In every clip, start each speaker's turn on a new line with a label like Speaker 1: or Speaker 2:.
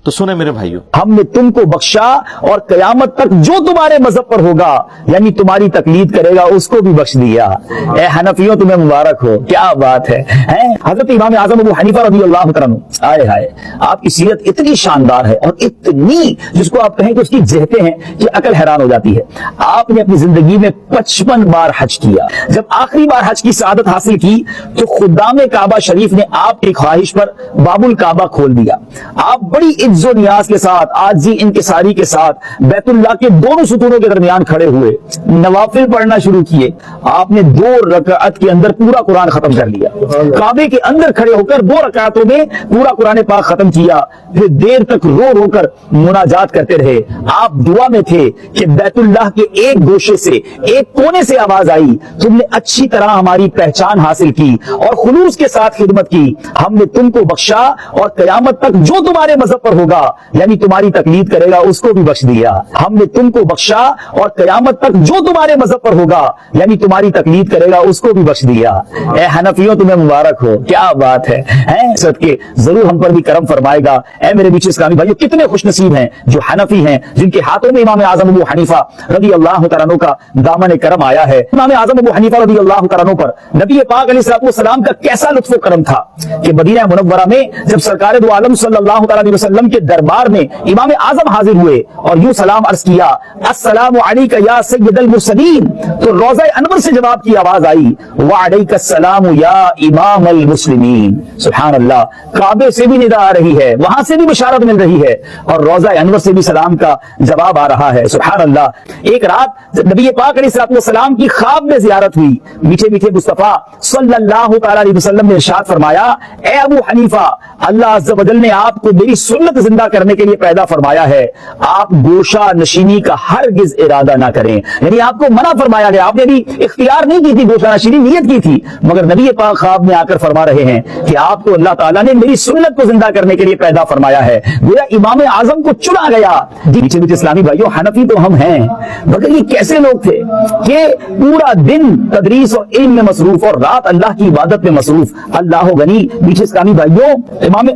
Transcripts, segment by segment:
Speaker 1: तो सुने मेरे भाइयों,
Speaker 2: हमने तुमको बख्शा और कयामत तक जो तुम्हारे मजहब पर होगा यानी तुम्हारी तकलीद करेगा उसको भी बख्श दिया। ए हनफियों तुम्हें मुबारक हो, क्या बात है? हजरत इमाम आजम अबू हनीफा रज़ियल्लाहु तआला अन्हु, आए हाय, आपकी सीरत इतनी शानदार है और इतनी, जिसको आप कहें कि उसकी जहते हैं कि अकल हैरान हो जाती है। आपने अपनी जिंदगी में 55 बार हज किया। जब आखिरी बार हज की सआदत हासिल की तो खुदाम काबा शरीफ ने आपकी ख्वाहिश पर बाबुल काबा खोल दिया। आप बड़ी इज्जो नियाज के साथ, आजी इंकिसारी के साथ बैतुल्लाह के दोनों सुतूनों के दरमियान खड़े हुए, नवाफिल पढ़ना शुरू किए। आपने 2 रकात के अंदर पूरा कुरान खत्म कर लिया। काबे के अंदर खड़े होकर 2 रकातों में पूरा कुरान पाक खत्म किया। फिर देर तक रो रो कर मुनाजात करते रहे। आप दुआ में थे कि बैतुल्लाह के एक गोशे से, एक कोने से आवाज आई, तुमने अच्छी तरह हमारी पहचान हासिल की और खुलूस के साथ खिदमत की। हमने तुमको बख्शा और कयामत तक जो तुम्हारे मजहब पर होगा यानी तुम्हारी तकलीद करेगा उसको भी बख्श दिया। हमने तुमको बख्शा और कयामत तक जो तुम्हारे मजहब पर होगा यानी तुम्हारी तकलीद करेगा उसको भी बख्श दिया। ए हनफियों तुम्हें मुबारक हो, क्या बात है? सदके जरूर हम पर भी करम फरमाएगा। ए मेरे बीच इस्लामी भाइयों, कितने खुशनसीब हैं जो हनफी हैं, जिनके हाथों में इमाम आजम अबू हनीफा रज़ियल्लाहु तआला अन्हु का दामन करम आया है। इमाम आजम अबू हनीफा रज़ियल्लाहु तआला अन्हु पर नबी पाक अलैहिस्सलाम का कैसा लुत्फ व करम था कि मदीना मुनव्वरा में जब सरकार दो आलम सल्लल्लाहु अलैहि वसल्लम के दरबार में इमाम आजम हाजिर हुए और यूं सलाम अर्ज किया, अस्सलामु अलैका या सय्यदल मुरसलीन, तो रोज़ा अनवर से जवाब की आवाज आई, व अलैकस्सलाम या इमामल मुस्लिमीन। सुभान अल्लाह, काबे से भी निदा आ रही है, वहां से भी बशारत मिल रही है और रोज़ा अनवर से भी सलाम का जवाब आ रहा है। सुभान अल्लाह। एक रात जब नबी पाक अलैहिस्सलाम की ख्वाब में जियारत हुई, मीठे मीठे मुस्तफा सल्लल्लाहु अलैहि वसल्लम ने इरशाद फरमाया, ए अबू हनीफा, अल्लाह अज़्ज़ व जल ने आपको मेरी सुन्नत जिंदा करने के लिए पैदा फरमाया है। आप गोशा नशीनी का हरगिज इरादा ना करें, यानी आपको मना फरमाया गया। आपने भी इख्तियार नहीं की थी गोशा नशीनी, नीयत की थी, मगर नबी पाक ख्वाब में आकर फरमा रहे हैं कि आपको अल्लाह ताला ने मेरी सुन्नत को जिंदा करने के लिए पैदा फरमाया है। गोया इमाम आजम को चुना गया। मीठे मीठे इस्लामी भाइयों, हनफी तो हम हैं, मगर ये कैसे लोग थे कि पूरा दिन तदरीस और इल्म में मसरूफ और रात अल्लाह की इबादत में मसरूफ। अल्लाह गनी। मीठे इस्लामी भाइयों,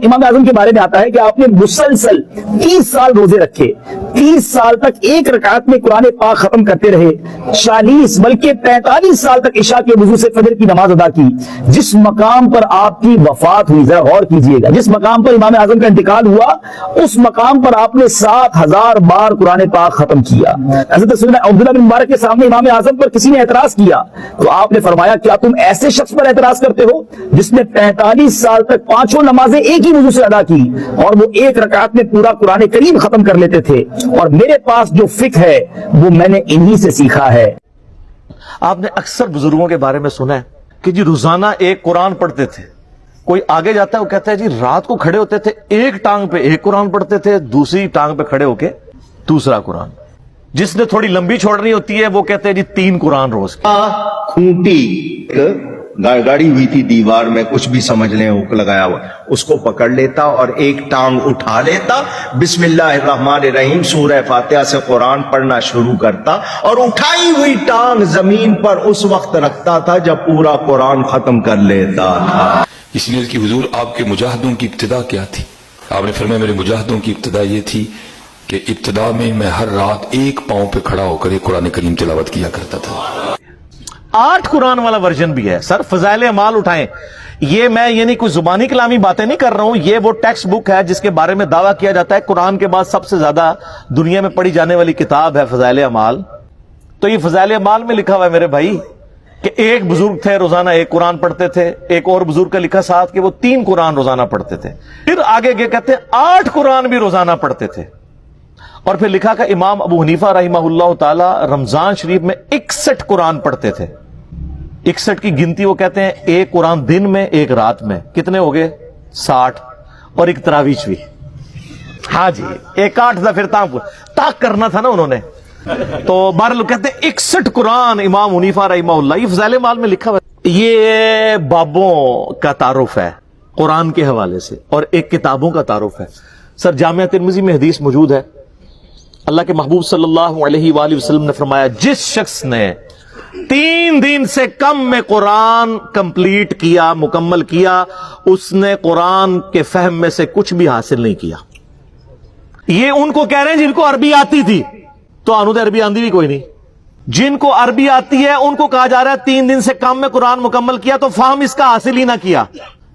Speaker 2: इमाम आजम के बारे में आता है कि आपने मुसलसल 30 साल रोजे रखे, 30 साल तक एक रकात में कुरान पाक खत्म करते रहे, 40 बल्कि 45 साल तक इशा के वजू से फजर की नमाज अदा की। जिस मकाम पर आपकी वफात हुई, जरा गौर कीजिएगा, जिस मकाम पर इमाम आजम का इंतकाल हुआ उस मकाम पर आपने 7000 बार कुरान पाक खत्म किया। हज़रत सैयदना अब्दुल्लाह बिन मुबारक के सामने इमाम आजम पर किसी ने एतराज किया तो आपने फरमाया, क्या तुम ऐसे शख्स पर एतराज करते हो जिसने 45 साल तक 5 नमाजें एक ही वजू से अदा की और वो एक रकात में पूरा कुरान करीम खत्म कर लेते थे, और मेरे पास जो फिक्र है वो मैंने इन्हीं से सीखा है।
Speaker 1: आपने अक्सर बुजुर्गों के बारे में सुना है कि जी रोजाना एक कुरान पढ़ते थे। कोई आगे जाता है वो कहता है जी रात को खड़े होते थे, एक टांग पे एक कुरान पढ़ते थे, दूसरी टांग पे खड़े होके दूसरा कुरान। जिसने थोड़ी लंबी छोड़नी होती है वो कहते हैं जी 3 कुरान रोज।
Speaker 3: खूंटी गाड़ी हुई थी दीवार में, कुछ भी समझ लें, हुक लगाया हुआ, उसको पकड़ लेता और एक टांग उठा लेता, बिस्मिल्लाहिर्रहमानिर्रहीम सूरह फातिहा से कुरान पढ़ना शुरू करता और उठाई हुई टांग जमीन पर उस वक्त रखता था जब पूरा कुरान खत्म कर लेता था।
Speaker 4: इसलिए कि हुजूर आपके मुजाहिदों की इब्तिदा क्या थी? आपने फरमाया मेरे मुजाहिदों की इब्तिदा ये थी कि इब्तिदा में मैं हर रात एक पांव पे खड़ा होकर एक कुरान करीम तिलावत किया करता था।
Speaker 1: 8 कुरान वाला वर्जन भी है। सर फजाइल अमाल उठाएं, ये मैं यानी कोई जुबानी कलामी बातें नहीं कर रहा हूं, ये वो टेक्स्ट बुक है जिसके बारे में दावा किया जाता है कुरान के बाद सबसे ज्यादा दुनिया में पढ़ी जाने वाली किताब है फजाइल अमाल। तो ये फजाइल अमाल में लिखा हुआ है मेरे भाई कि एक बुजुर्ग थे रोजाना एक कुरान पढ़ते थे, एक और बुजुर्ग का लिखा साथ कि वो 3 कुरान रोजाना पढ़ते थे। फिर आगे कहते हैं 8 कुरान भी रोजाना पढ़ते थे। और फिर लिखा कि इमाम अबू हनीफा रहिमहुल्लाह ताला रमजान शरीफ में 61 कुरान पढ़ते थे। 61 की गिनती वो कहते हैं एक कुरान दिन में एक रात में, कितने हो गए 60, और एक तरावीश भी। हाँ जी, एक 8 था, फिर ताक करना था ना उन्होंने। तो 12 लोग कहते हैं 61 कुरान इमाम हनीफा रहिमहुल्लाह। ये फज़ाइल माल में लिखा हुआ है। ये बाबों का तारुफ है कुरान के हवाले से और एक किताबों का तारुफ है। सर जामिया तिर्मिज़ी में हदीस मौजूद है, अल्लाह के महबूब सल्लल्लाहु अलैहि वसल्लम ने फरमाया, जिस शख्स ने 3 दिन से कम में कुरान कंप्लीट किया, मुकम्मल किया, उसने कुरान के फहम में से कुछ भी हासिल नहीं किया। یہ ان کو کہہ رہے ہیں جن کو عربی آتی تھی، تو انہوں نے عربی آندھی بھی کوئی نہیں. جن کو عربی آتی ہے ان کو کہا جا رہا ہے 3 دن سے کم میں قرآن مکمل کیا تو فہم اس کا حاصل ہی نہ کیا.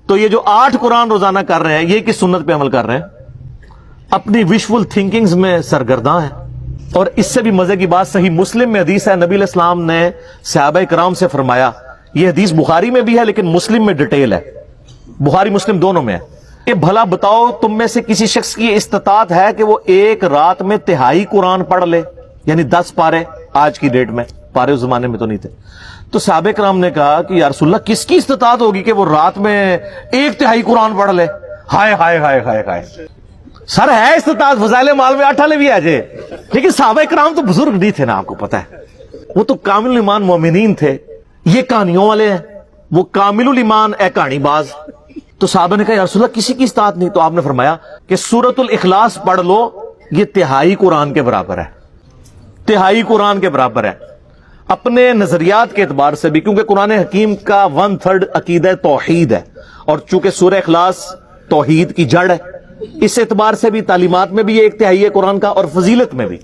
Speaker 1: تو یہ جو 8 قرآن روزانہ کر رہے ہیں یہ کس سنت پہ عمل کر رہے ہیں؟ اپنی وشفل تھنکنگز میں سرگرداں ہیں. اور اس سے بھی مزے کی بات، صحیح مسلم میں حدیث ہے، نبی علیہ السلام نے صحابہ کرام سے فرمایا، یہ حدیث بخاری میں بھی ہے لیکن مسلم میں ڈیٹیل ہے، بخاری مسلم دونوں میں ہے، کہ بھلا بتاؤ تم میں سے کسی شخص کی استطاعت ہے کہ وہ ایک رات میں 1/3 قرآن پڑھ لے، یعنی 10 پارے. آج کی ڈیٹ میں پارے اس زمانے میں تو نہیں تھے. تو صحابہ کرام نے کہا کہ یا رسول اللہ کس کی استطاعت ہوگی کہ وہ رات میں 1/3 قرآن پڑھ لے؟ ہائے ہائے ہائے ہائے ہائے. سر ہے استطاعت، فضائل مال میں 8 والے بھی آ جائے، لیکن صحابہ کرام تو بزرگ نہیں تھے نا، آپ کو پتا ہے، وہ تو کامل الایمان مومنین تھے. یہ کہانیوں والے ہیں، وہ کامل الایمان اے کہانی باز. تو صحابہ نے کہا یا رسول اللہ کسی کی استطاعت نہیں. تو آپ نے فرمایا کہ سورۃ الاخلاص پڑھ لو، یہ 1/3 قرآن کے برابر ہے، 1/3 قرآن کے برابر ہے. اپنے نظریات کے اعتبار سے بھی، کیونکہ قرآن حکیم کا 1/3 عقیدہ توحید ہے، اور چونکہ سورہ اخلاص توحید کی جڑ ہے، اس اعتبار سے بھی تعلیمات میں بھی یہ 1/3 ہے قرآن کا، اور فضیلت میں بھی.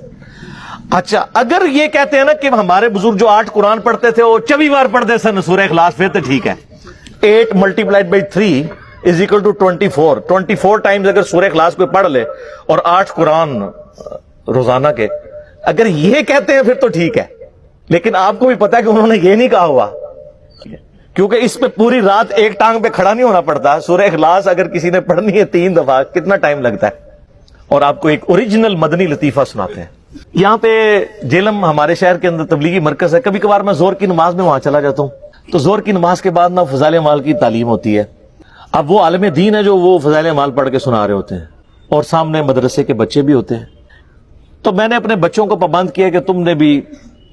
Speaker 1: اچھا اگر یہ کہتے ہیں نا کہ ہمارے بزرگ جو 8 قرآن پڑھتے تھے وہ 24 بار پڑھتے سن سورہ اخلاص، پھر تو ٹھیک ہے. 8 × 3 = 24. 24 ٹائمز اگر سورہ اخلاص کو پڑھ لے اور 8 قرآن روزانہ کے، اگر یہ کہتے ہیں پھر تو ٹھیک ہے. لیکن آپ کو بھی پتا ہے کہ انہوں نے یہ نہیں کہا ہوا، کیونکہ اس پہ پوری رات ایک ٹانگ پہ کھڑا نہیں ہونا پڑتا. سورہ اخلاص اگر کسی نے پڑھنی ہے 3 دفعہ کتنا ٹائم لگتا ہے. اور آپ کو ایک اوریجنل مدنی لطیفہ سناتے ہیں. یہاں پہ جیلم ہمارے شہر کے اندر تبلیغی مرکز ہے. کبھی کبھار میں زور کی نماز میں وہاں چلا جاتا ہوں، تو زور کی نماز کے بعد نا فضائل اعمال کی تعلیم ہوتی ہے. اب وہ عالم دین ہے جو وہ فضائل اعمال پڑھ کے سنا رہے ہوتے ہیں، اور سامنے مدرسے کے بچے بھی ہوتے ہیں. تو میں نے اپنے بچوں کو پابند کیا کہ تم نے بھی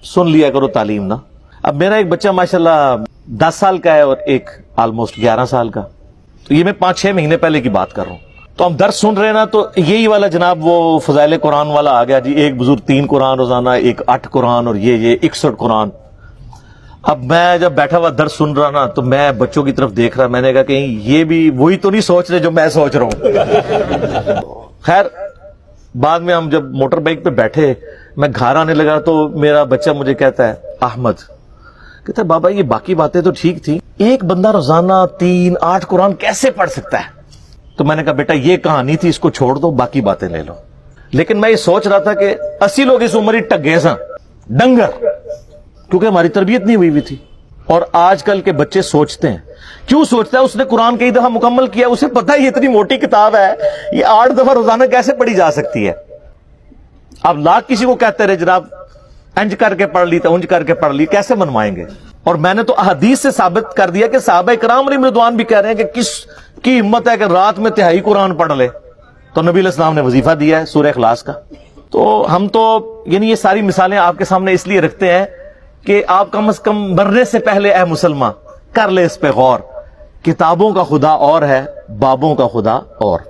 Speaker 1: سن لیا کرو تعلیم نا. اب میرا ایک بچہ ماشاءاللہ 10 سال کا ہے اور ایک آلموسٹ 11 سال کا. تو یہ میں 5-6 مہینے پہلے کی بات کر رہا ہوں. تو ہم درس سن رہے ہیں نا، تو یہی والا جناب وہ فضائل قرآن والا آ گیا جی، ایک بزرگ 3 قرآن روزانہ، ایک 8 قرآن، اور یہ 61 قرآن. اب میں جب بیٹھا ہوا درس سن رہا نا تو میں بچوں کی طرف دیکھ رہا، میں نے کہا کہیں یہ بھی وہی تو نہیں سوچ رہے جو میں سوچ رہا ہوں. خیر بعد میں ہم جب موٹر بائک پہ بیٹھے، میں گھر آنے لگا تو میرا بچہ مجھے کہتا ہے، احمد کہتا ہے بابا یہ باقی باتیں تو ٹھیک تھی، ایک بندہ روزانہ 3-8 قرآن کیسے پڑھ سکتا ہے؟ تو میں نے کہا بیٹا یہ کہانی تھی، اس کو چھوڑ دو، باقی باتیں لے لو. لیکن میں یہ سوچ رہا تھا کہ 80 لوگ اس عمر ہی ٹگے سا ڈنگر، کیونکہ ہماری تربیت نہیں ہوئی تھی. اور آج کل کے بچے سوچتے ہیں، کیوں سوچتا ہے؟ اس نے قرآن کئی دفعہ مکمل کیا، اسے پتہ ہے یہ اتنی موٹی کتاب ہے، یہ 8 دفعہ روزانہ کیسے پڑھی جا سکتی ہے. اب لاکھ کسی کو کہتے رہے جناب انج کر کے پڑھ لی، انج کر کے پڑھ لی، کیسے منوائیں گے؟ اور میں نے تو احادیث سے ثابت کر دیا کہ صحابہ کرام علیہم رضوان بھی کہہ رہے ہیں کہ کس کی ہمت ہے کہ رات میں 1/3 قرآن پڑھ لے. تو نبی علیہ السلام نے وظیفہ دیا ہے سورہ اخلاص کا. تو ہم تو یعنی یہ ساری مثالیں آپ کے سامنے اس لیے رکھتے ہیں کہ آپ کم از کم مرنے سے پہلے اے مسلمان کر لے اس پہ غور. کتابوں کا خدا اور ہے، بابوں کا خدا اور.